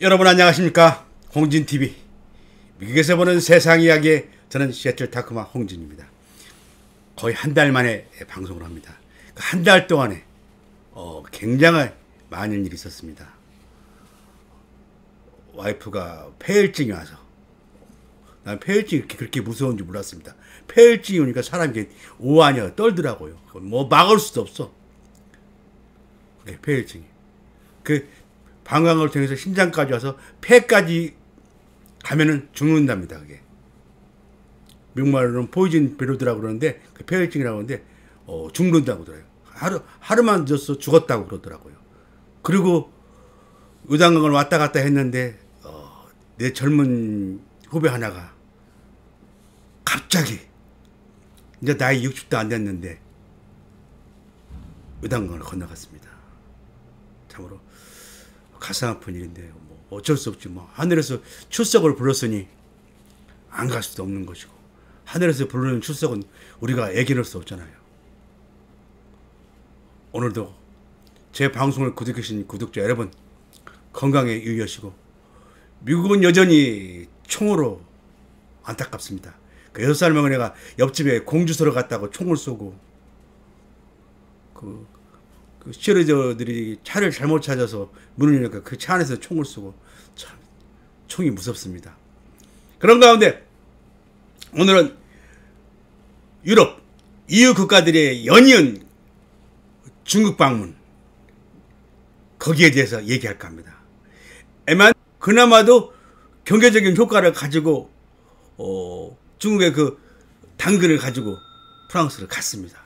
여러분 안녕하십니까? 홍진TV 미국에서 보는 세상 이야기의 저는 시애틀 타크마 홍진입니다. 거의 한 달 만에 방송을 합니다. 한 달 동안에 굉장히 많은 일이 있었습니다. 와이프가 폐혈증이 와서, 난 폐혈증이 그렇게 무서운 줄 몰랐습니다. 폐혈증이 오니까 사람이 오하냐 떨더라고요. 뭐 막을 수도 없어. 그게 폐혈증이. 그 방광을 통해서 심장까지 와서 폐까지 가면은 죽는답니다. 그게 미국말로는 포이즌 베로드라고 그러는데, 그 폐혈증이라고 하는데 죽는다고 그러더라고요. 하루만 늦었어 죽었다고 그러더라고요. 그리고 의단강을 왔다 갔다 했는데 내 젊은 후배 하나가 갑자기 이제 나이 60도 안 됐는데 의단강을 건너갔습니다. 참으로 가슴 아픈 일인데 뭐 어쩔 수 없지. 뭐 하늘에서 출석을 불렀으니 안 갈 수도 없는 것이고, 하늘에서 부르는 출석은 우리가 애기할 수 없잖아요. 오늘도 제 방송을 구독해주신 구독자 여러분 건강에 유의하시고, 미국은 여전히 총으로 안타깝습니다. 그 6살 먹은 애가 옆집에 공주서러 갔다고 총을 쏘고, 그 시어리저들이 차를 잘못 찾아서 문을 여니까 그 차 안에서 총을 쏘고, 참 총이 무섭습니다. 그런 가운데 오늘은 유럽 EU 국가들의 연이은 중국 방문, 거기에 대해서 얘기할까 합니다. 에만 그나마도 경제적인 효과를 가지고 중국의 그 당근을 가지고 프랑스를 갔습니다.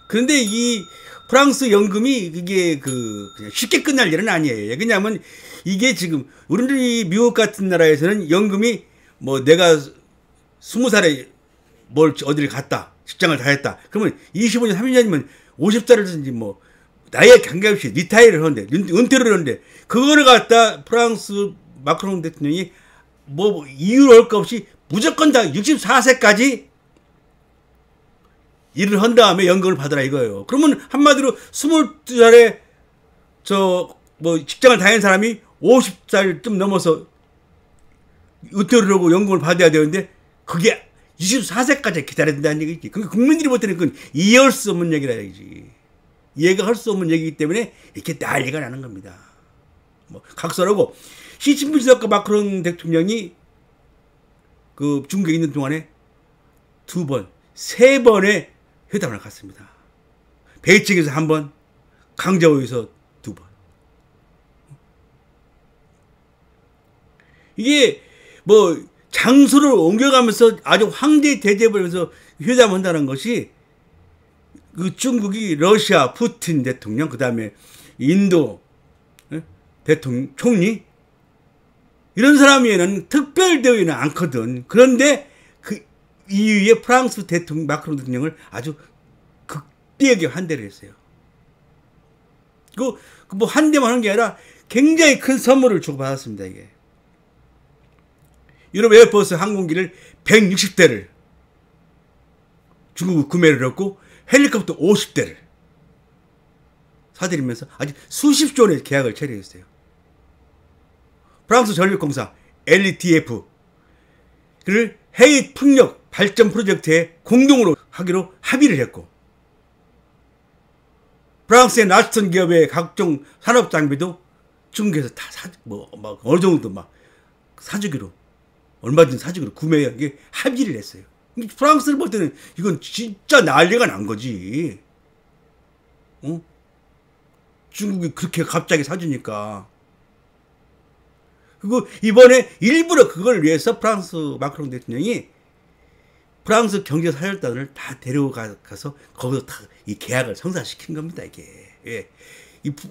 그런데 이 프랑스 연금이 이게 그냥 쉽게 끝날 일은 아니에요. 왜냐하면 이게 지금 우리 미국 같은 나라에서는 연금이 뭐 내가 20살에 뭘 어디를 갔다 직장을 다 했다 그러면 25년 30년이면 50살이든지 뭐 나이에 관계없이 리타이어를 하는데, 은퇴를 하는데, 그거를 갖다 프랑스 마크롱 대통령이 뭐 이유로 할 것 없이 무조건 다 64세까지 일을 한 다음에 연금을 받으라 이거예요. 그러면 한마디로 22살에 뭐 직장을 다닌 사람이 50살쯤 넘어서 은퇴를 하고 연금을 받아야 되는데, 그게 24세까지 기다려야 된다는 얘기지. 그러니까 국민들이 볼 때는 그건 이해할 수 없는 얘기라 얘기지. 이해가 할 수 없는 얘기이기 때문에 이렇게 난리가 나는 겁니다. 뭐 각설하고, 시진핑 주석과 마크롱 대통령이 그 중국에 있는 동안에 2번, 3번의 회담을 갔습니다. 베이징에서 1번, 강저우에서 2번. 이게 뭐 장소를 옮겨가면서 아주 황제 대접을 하면서 회담한다는 것이, 그 중국이 러시아 푸틴 대통령, 그 다음에 인도 대통령, 총리, 이런 사람에는 특별되어있는 않거든. 그런데 그 이후에 프랑스 대통령, 마크롱 대통령을 아주 극대하게 환대를 했어요. 그 뭐 환대만 한 게 아니라 굉장히 큰 선물을 주고받았습니다, 이게. 유럽 에어버스 항공기를 160대를 중국 구매를 했고, 헬리콥터 50대를 사들이면서 아주 수십조 원의 계약을 체결했어요. 프랑스 전력공사 LETF를 해외 풍력 발전 프로젝트에 공동으로 하기로 합의를 했고, 프랑스의 나스턴 기업의 각종 산업 장비도 중국에서 다 막 어느 정도 막 사주기로, 얼마든지 사주기로 구매하기 합의를 했어요. 프랑스를 볼 때는 이건 진짜 난리가 난 거지. 중국이 그렇게 갑자기 사주니까. 그리고 이번에 일부러 그걸 위해서 프랑스 마크롱 대통령이 프랑스 경제사절단을 다 데려가서 거기서 다 이 계약을 성사시킨 겁니다, 이게. 예.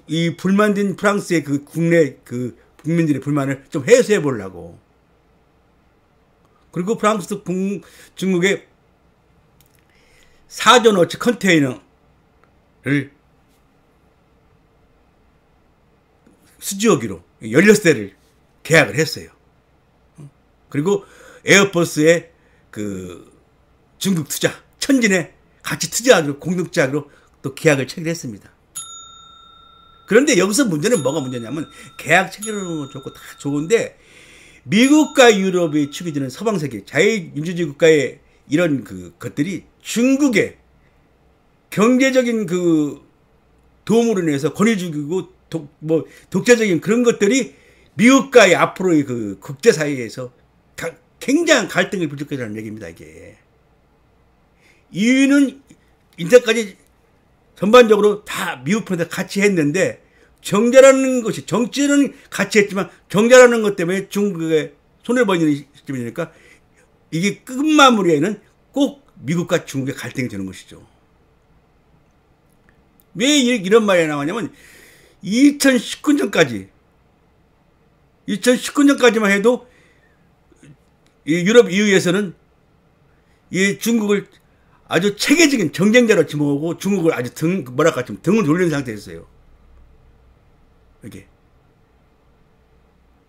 이 불만된 프랑스의 그 국내 그 국민들의 불만을 좀 해소해 보려고. 그리고 프랑스 중국의 4톤어치 컨테이너를 수주하기로 16대를 계약을 했어요. 그리고 에어버스의 그 중국 투자, 천진에 같이 투자하기로, 공동 투자하기로 또 계약을 체결했습니다. 그런데 여기서 문제는 뭐가 문제냐면 계약 체결은 좋고 다 좋은데 미국과 유럽이 축이 드는 서방 세계 자유민주주의 국가의 이런 그 것들이 중국의 경제적인 그 도움으로 인해서 권위 주기고 독재적인 그런 것들이 미국과의 앞으로의 그 국제 사회에서 굉장한 갈등을 부족하다는 얘기입니다. 이게 이유는 인터까지 전반적으로 다 미국 편에서 같이 했는데 경제라는 것이 정치는 같이 했지만 경제라는 것 때문에 중국에 손을 벌리는 시점이니까 이게 끝마무리에는 꼭 미국과 중국의 갈등이 되는 것이죠. 왜 이런 말이 나왔냐면 2019년까지만 해도 유럽 EU에서는 이 중국을 아주 체계적인 경쟁자로 지목하고 중국을 아주 등을 돌리는 상태였어요. 이게.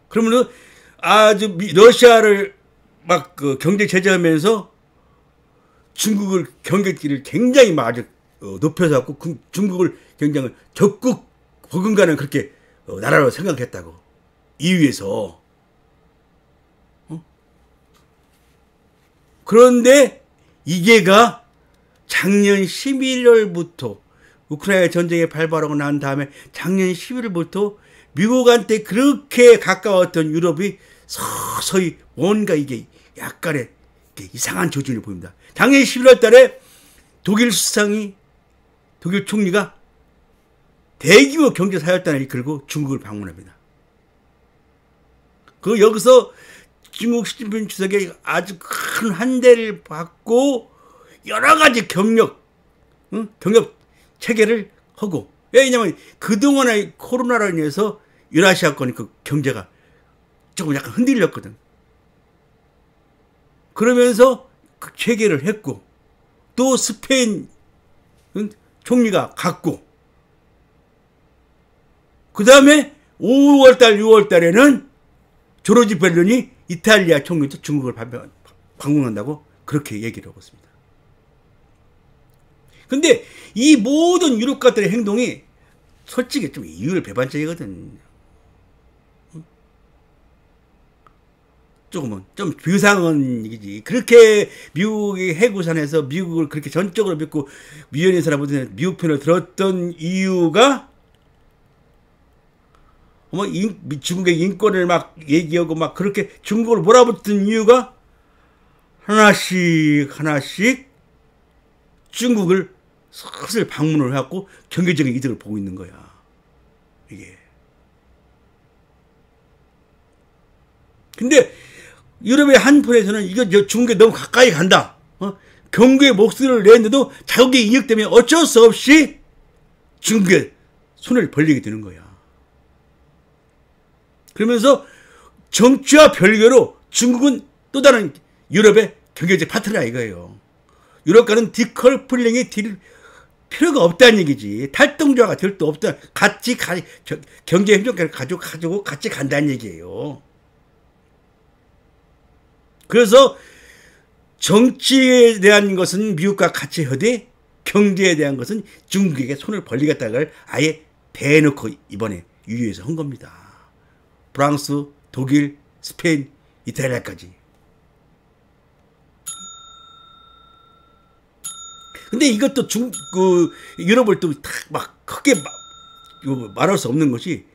그러면 아주 러시아를 막 그 경제 제재하면서 중국을 경제기를 굉장히 막 아주 높여서 갖고 중국을 굉장히 적국 버금가는 그렇게 나라로 생각했다고. EU에서. 그런데 이게가 작년 11월부터 우크라이나 전쟁이 발발하고 난 다음에 작년 11월부터 미국한테 그렇게 가까웠던 유럽이 서서히 뭔가 이게 약간의 이상한 조짐을 보입니다. 작년 11월 달에 독일 총리가 대규모 경제 사절단을 이끌고 중국을 방문합니다. 여기서 중국 시진핑 주석이 아주 큰 환대를 받고 여러 가지 경력 체계를 하고, 왜냐면 그동안의 코로나로 인해서 유라시아권 그 경제가 조금 약간 흔들렸거든. 그러면서 그 체계를 했고, 또 스페인 총리가 갔고, 그 다음에 5월달, 6월달에는 조르지 멜로니 이탈리아 총리도 중국을 방문한다고 그렇게 얘기를 하고 있습니다. 근데 이 모든 유럽가들의 행동이 솔직히 좀 이율 배반적이거든. 조금은 좀 비상한 얘기지. 그렇게 미국이 해구산에서 미국을 그렇게 전적으로 믿고 미연인 사람들은 미국 편을 들었던 이유가 중국의 인권을 막 얘기하고 막 그렇게 중국을 몰아붙은 이유가 하나씩 중국을 슬슬 방문을 해갖고 경제적인 이득을 보고 있는 거야. 이게. 근데 유럽의 한편에서는 이거 중국에 너무 가까이 간다. 경계에 목숨을 냈는데도 자국의 이익 때문에 어쩔 수 없이 중국에 손을 벌리게 되는 거야. 그러면서 정치와 별개로 중국은 또 다른 유럽의 경제적 파트너야 이거예요. 유럽과는 디커플링이 필요가 없다는 얘기지. 탈동조화가 될 수 없다. 경제 협력을 가지고 같이 간다는 얘기예요. 그래서 정치에 대한 것은 미국과 같이 하되 경제에 대한 것은 중국에게 손을 벌리겠다는 걸 아예 대놓고 이번에 유유에서 한 겁니다. 프랑스, 독일, 스페인, 이탈리아까지. 근데 이것도 유럽을 또 막 크게 말할 수 없는 것이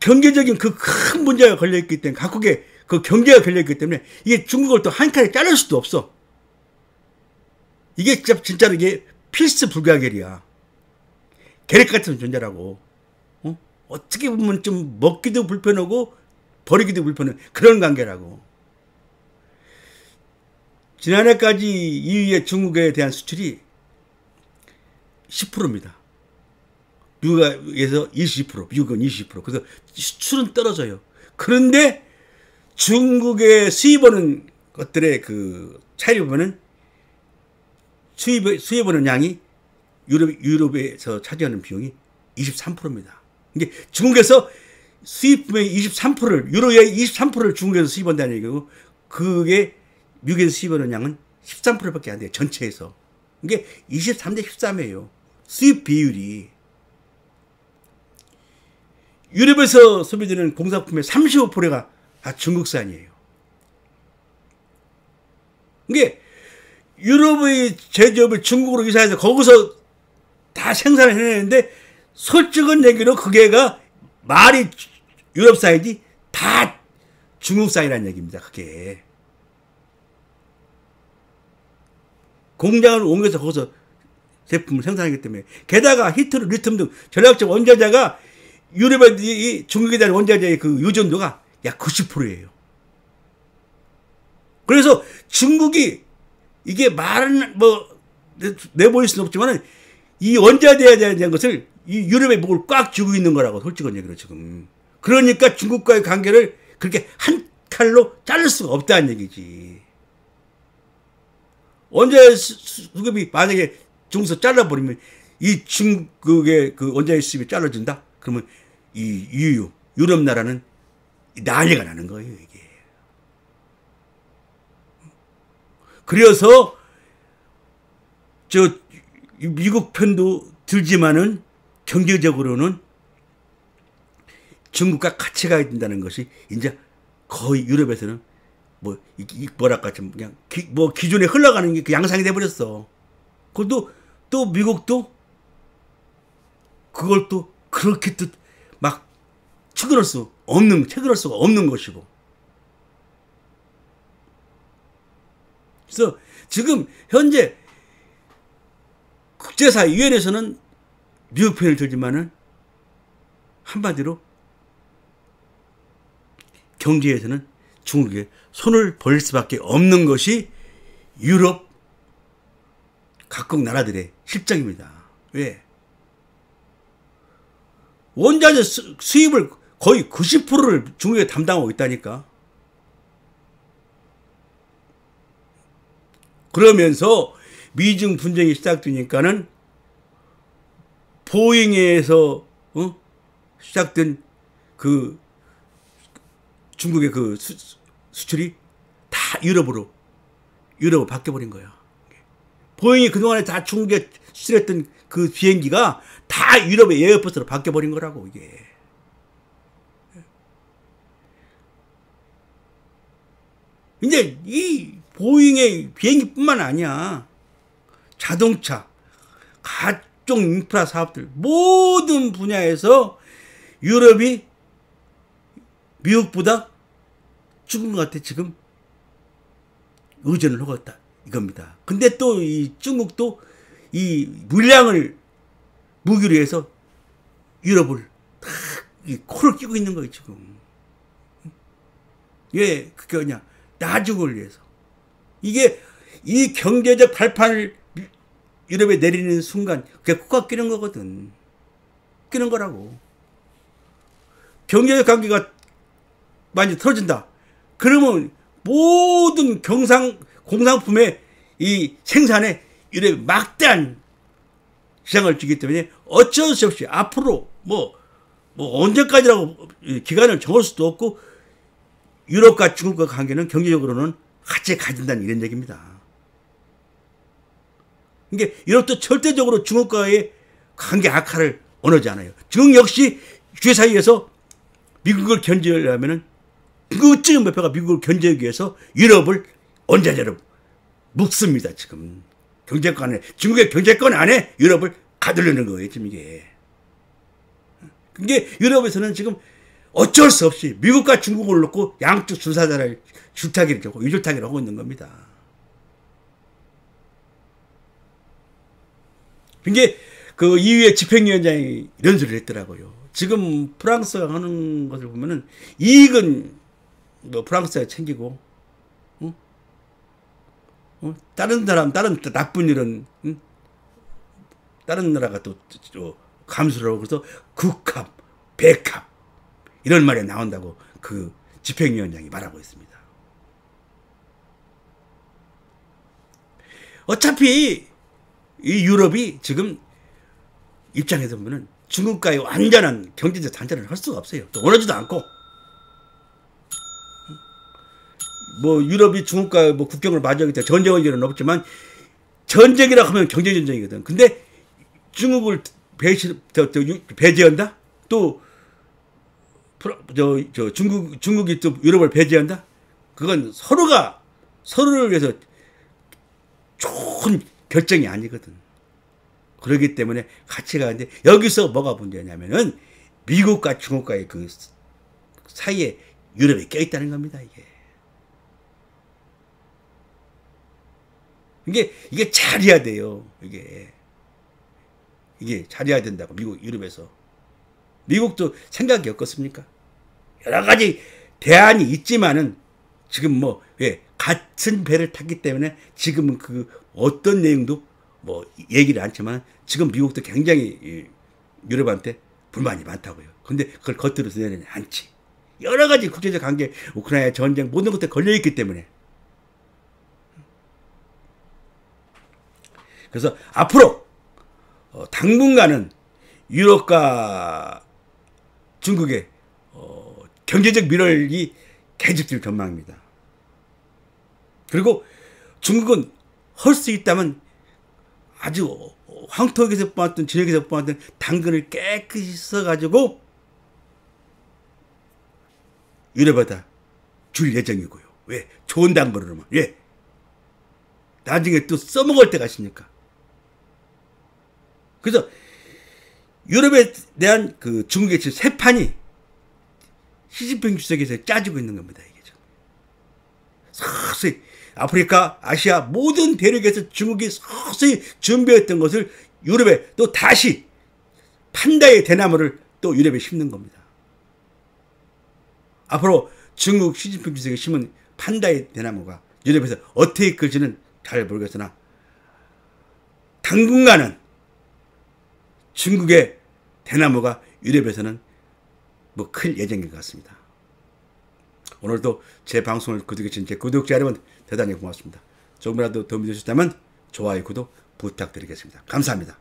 경제적인 그 큰 문제가 걸려있기 때문에 각국의 그 경제가 걸려있기 때문에 이게 중국을 또 한 칸에 자를 수도 없어. 이게 진짜로 이게 필수 불가결이야. 계획 같은 존재라고. 어떻게 보면 좀 먹기도 불편하고 버리기도 불편한 그런 관계라고. 지난해까지 EU의 중국에 대한 수출이 10%입니다. 미국에서 20%, 미국은 20%. 그래서 수출은 떨어져요. 그런데 중국에 수입하는 것들의 그 차이를 보면은 수입하는 양이 유럽에서 차지하는 비용이 23%입니다. 이게 중국에서 수입품의 23%를, 유로의 23%를 중국에서 수입한다는 얘기고, 그게 미국에서 수입하는 양은 13%밖에 안 돼요. 전체에서. 이게 23대 13이에요. 수입 비율이. 유럽에서 소비되는 공산품의 35%가 다 중국산이에요. 이게 유럽의 제조업을 중국으로 이사해서 거기서 다 생산을 해내는데 솔직한 얘기로 그게가 말이 유럽산이지 다 중국산이라는 얘기입니다. 그게. 공장을 옮겨서 거기서 제품을 생산하기 때문에. 게다가 히트르, 리튬 등 전략적 원자재가 유럽의 중국에 대한 원자재의 그 의존도가 약 90%예요. 그래서 중국이 이게 말은 뭐 내보일 수는 없지만은 이 원자재에 대한 것을 이 유럽의 목을 꽉 쥐고 있는 거라고 솔직한 얘기로 지금. 그러니까 중국과의 관계를 그렇게 한 칼로 자를 수가 없다는 얘기지. 원자재 수급이 만약에 중국에서 잘라버리면 이 중국의 그 원자재 수입이 잘라진다? 그러면 이 유럽 나라는 난리가 나는 거예요, 이게. 그래서 저 미국 편도 들지만은 경제적으로는 중국과 같이 가야 된다는 것이 이제 거의 유럽에서는 뭐랄까 좀 그냥 기존에 흘러가는 게 그 양상이 돼 버렸어. 그것도 또 미국도 그걸 또 그렇게 또 막 체결할 수가 없는 것이고. 그래서 지금 현재 국제사회 유엔에서는 미국 편을 들지만은 한마디로 경제에서는 중국에 손을 벌릴 수밖에 없는 것이 유럽 각국 나라들의 실정입니다. 왜? 원자재 수입을 거의 90%를 중국에 담당하고 있다니까. 그러면서 미중 분쟁이 시작되니까는 보잉에서 시작된 그 중국의 그 수출이 다 유럽으로 바뀌어버린 거야. 보잉이 그동안에 다 중국에 수출했던 그 비행기가 다 유럽의 에어버스로 바뀌어버린 거라고, 이게. 이제 이 보잉의 비행기뿐만 아니야. 자동차, 각종 인프라 사업들, 모든 분야에서 유럽이 미국보다 중국한테 지금 의존을 하고 있다. 이겁니다. 근데 또 이 중국도 이 물량을 무기로 해서 유럽을 다 이 코를 끼고 있는 거예요, 지금. 왜 그게 뭐냐? 나중을 위해서. 이게 이 경제적 발판을 유럽에 내리는 순간 그게 코가 끼는 거거든. 끼는 거라고. 경제적 관계가 많이 틀어진다. 그러면 모든 공산품의 이 생산에 유럽에 막대한 시장을 주기 때문에 어쩔 수 없이 앞으로 뭐 언제까지라고 기간을 정할 수도 없고 유럽과 중국과 관계는 경제적으로는 같이 가진다는 이런 얘기입니다. 이게 유럽도 절대적으로 중국과의 관계 악화를 원하지 않아요. 중국 역시 주의 사이에서 미국을 견제하려면은 그쯤 몇 표가 미국을 견제하기 위해서 유럽을 원자재로 묶습니다. 지금 경제권 안에, 중국의 경제권 안에 유럽을 가두려는 거예요. 지금 이게. 그게 유럽에서는 지금 어쩔 수 없이 미국과 중국을 놓고 양쪽 줄타기를 하고 유줄타기를 하고 있는 겁니다. 이게 그 EU의 집행위원장이 이런 소리를 했더라고요. 지금 프랑스가 하는 것을 보면은 이익은 뭐 프랑스가 챙기고, 다른 나쁜 일은, 다른 나라가 또 감수를 하고, 그래서 극합, 백합, 이런 말이 나온다고 그 집행위원장이 말하고 있습니다. 어차피 이 유럽이 지금 입장에서 보면은 중국과의 완전한 경제적 단절을 할 수가 없어요. 또 원하지도 않고. 뭐 유럽이 중국과 뭐 국경을 마주하기 때문에 전쟁의 일은 없지만 전쟁이라 하면 경제 전쟁이거든. 근데 중국을 배제한다? 또 중국이 또 유럽을 배제한다? 그건 서로를 위해서 좋은 결정이 아니거든. 그렇기 때문에 같이 가는데 여기서 뭐가 문제냐면은 미국과 중국과의 그 사이에 유럽이 껴있다는 겁니다. 이게 잘해야 돼요. 이게 잘해야 된다고. 유럽에서. 미국도 생각이 없겠습니까? 여러 가지 대안이 있지만은 지금 같은 배를 탔기 때문에 지금은 그 어떤 내용도 얘기를 않지만 지금 미국도 굉장히 유럽한테 불만이 많다고요. 근데 그걸 겉으로 내놓지 않지. 여러 가지 국제적 관계, 우크라이나 전쟁 모든 것들에 걸려있기 때문에. 그래서 앞으로 당분간은 유럽과 중국의 경제적 밀월이 계속될 전망입니다. 그리고 중국은 할 수 있다면 아주 황토에서 뽑았던 진흙에서 뽑았던 당근을 깨끗이 써가지고 유럽에다 줄 예정이고요. 왜? 좋은 당근으로만. 왜? 나중에 또 써먹을 때가 있으니까. 그래서 유럽에 대한 그 중국의 지금 새 판이 시진핑 주석에서 짜지고 있는 겁니다. 이게 지금. 서서히 아프리카, 아시아 모든 대륙에서 중국이 서서히 준비했던 것을 유럽에 또 다시 판다의 대나무를 또 유럽에 심는 겁니다. 앞으로 중국 시진핑 주석이 심은 판다의 대나무가 유럽에서 어떻게 클지는 잘 모르겠으나 당분간은 중국의 대나무가 유럽에서는 클 예정인 것 같습니다. 오늘도 제 방송을 구독해주신 제 구독자 여러분 대단히 고맙습니다. 조금이라도 도움이 되셨다면 좋아요, 구독 부탁드리겠습니다. 감사합니다.